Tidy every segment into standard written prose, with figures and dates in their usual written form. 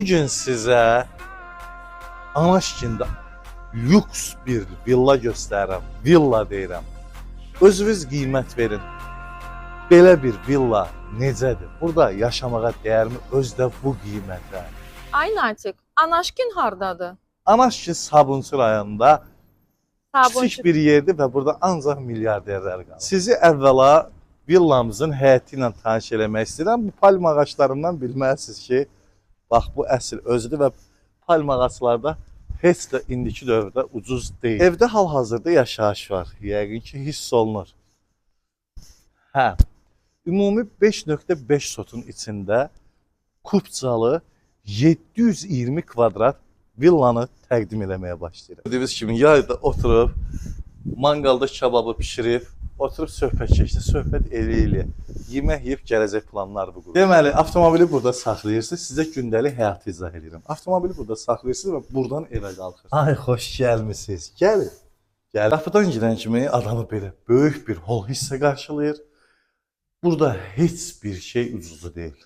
Bugün sizə Anaşkində lüks bir villa göstərirəm. Villa deyirəm. Özünüz qiymət verin. Belə bir villa necədir? Burada yaşamağa dəyərmi özdə bu qiymətə? Ay Natiq, Anaşkin hardadır? Anaşkin Sabunçu rayonunda kiçik bir yerdir və burada ancaq milyarderlər qalır. Sizi əvvəla villamızın həyəti ilə tanış eləmək istəyirəm. Bu palma ağaclarından bilməlisiniz ki, bax bu əsl özüdür və palma ağaclarda heç də indiki dövrdə ucuz deyil. Evdə hal-hazırda yaşayış var. Yəqin ki, hiss olunur. Hə. Ümumi 5.5 sotun içində Kupçalı 720 kvadrat villanı təqdim eləməyə başlayırıq. Gördüyünüz kimi yayda oturub, mangalda kababı pişirib, oturub söhbət keçdi, söhbət elə-elə. Yemək yeyib gələcək planlar bu. Deməli, avtomobili burada saxlayırsınız, sizə gündəlik həyatı izah edirəm. Avtomobili burada saxlayırsınız və buradan evə qalxırsınız. Ay, xoş gəlmisiniz. Gəlin. Gəlin. Qapıdan girən kimi adamı belə böyük bir hol hissə qarşılayır. Burada heç bir şey ucuzlu deyil.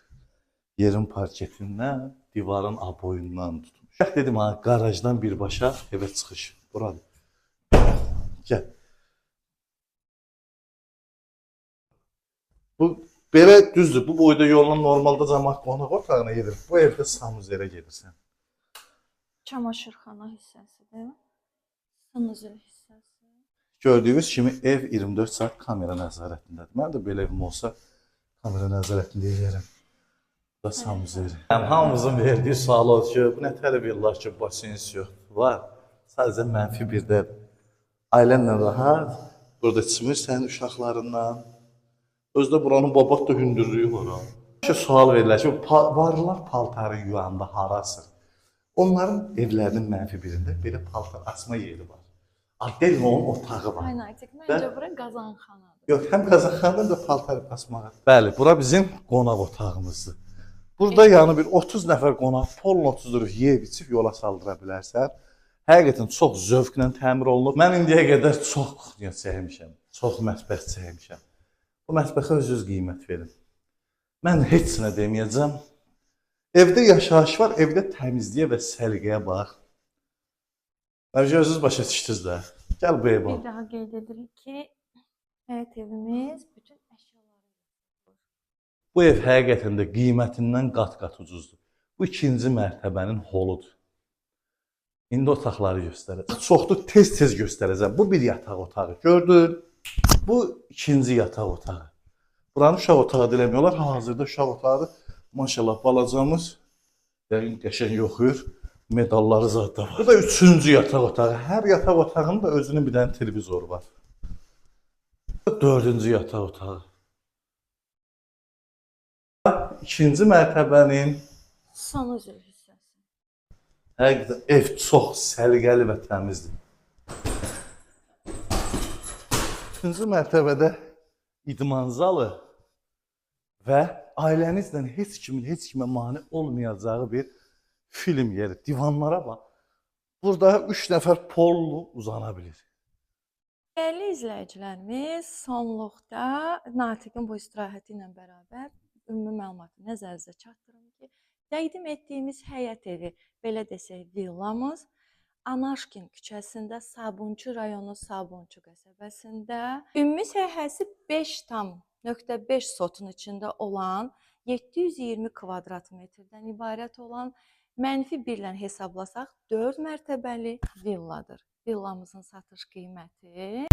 Yerin parketindən, divarın aboyundan tutmuş. Dedim ha, qarajdan birbaşa evə çıxış. Buradır. Gəl. Bu belə düzdür. Bu boyda yolla normalda cəmaət qonaq otağına gedir. Bu evdə sanuzerə gedirsən. Çamaşırxana hissəsidir. Sanuzel hissəsi. Gördüyünüz kimi ev 24 saat kamera nəzarətindədir. Mən də belə evim olsa kamera nəzarətində eləyərəm. Bu da sanuzeri. Hamımızın verdiyi sual odur ki, bu nə tələb edirlər ki, basins yoxdur. Var. Sadəcə mənfi birdədir. Ailənlə rahat, burada içmirsən uşaqlarından. Özdə buranın babat da hündürlüyü var ha. Sual verirlər ki, varlılar paltarı yuyanda harasır? Onların evlərinin mənfi birində belə paltar asma yeri var. Adel onun otağı var. Ay Natiq, məncə bura qazanxanadır. Yox, həm qazanxanadan da paltar asmağa. Bəli, bura bizim qonaq otağımızdır. Burada yəni bir 30 nəfər qonaq polun 30 duruq yeyib içib yola saldıra bilərsən. Həqiqətən çox zövqlə təmir olunub. Mən indiyə qədər çox kuxnya çəkmişəm, çox mətbəx çəkmişəm. Bu mətbəxə özünüz qiymət verin. Mən heç nə deməyəcəm. Evdə yaşayış var, evdə təmizliyə və səliqəyə bax. Bəlkə özünüz başa düşdünüz də. Gəl bu evə. Bir daha qeyd edirik ki, həyət evimiz bütün əşyaları. Bu ev həqiqətən də qiymətindən qat-qat ucuzdur. Bu ikinci mərtəbənin holudur. İndi otaqları göstərəcəm. Çoxdur, tez-tez göstərəcəm. Bu bir yataq otağı, gördün? Bu ikinci yataq otağı. Buranı uşaq otağı deləmiyorlar. Hazırda uşaq otağı, maşallah balacamız qəşəng yoxuyur. Medalları zaten var. Bu da üçüncü yataq otağı. Hər yataq otağının da özünün bir dənə televizoru var. Dördüncü yataq otağı. İkinci mərtəbənin Sanuzel hissəsi. həqiqətən ev çox səliqəli və təmizdir. İkinci mərtəbədə idman zalı və ailənizlə heç kimə mane olmayacağı bir film yeri. Divanlara bax. Burada 3 nəfər pollu uzana bilir. Dəyərli izləyicilərimiz, sonluqda Natiqin bu istirahəti ilə bərabər ümumi məlumatı nəzərinizə çatdırım ki, təqdim etdiyimiz həyət evi, belə desək, villamız Anaşkin küçəsində, Sabunçu rayonu Sabunçu qəsəbəsində ümumi sahəsi 5,5 sotun içində olan 720 kvadrat metrdən ibarət olan mənfi birlə hesablasaq 4 mərtəbəli villadır. Villamızın satış qiyməti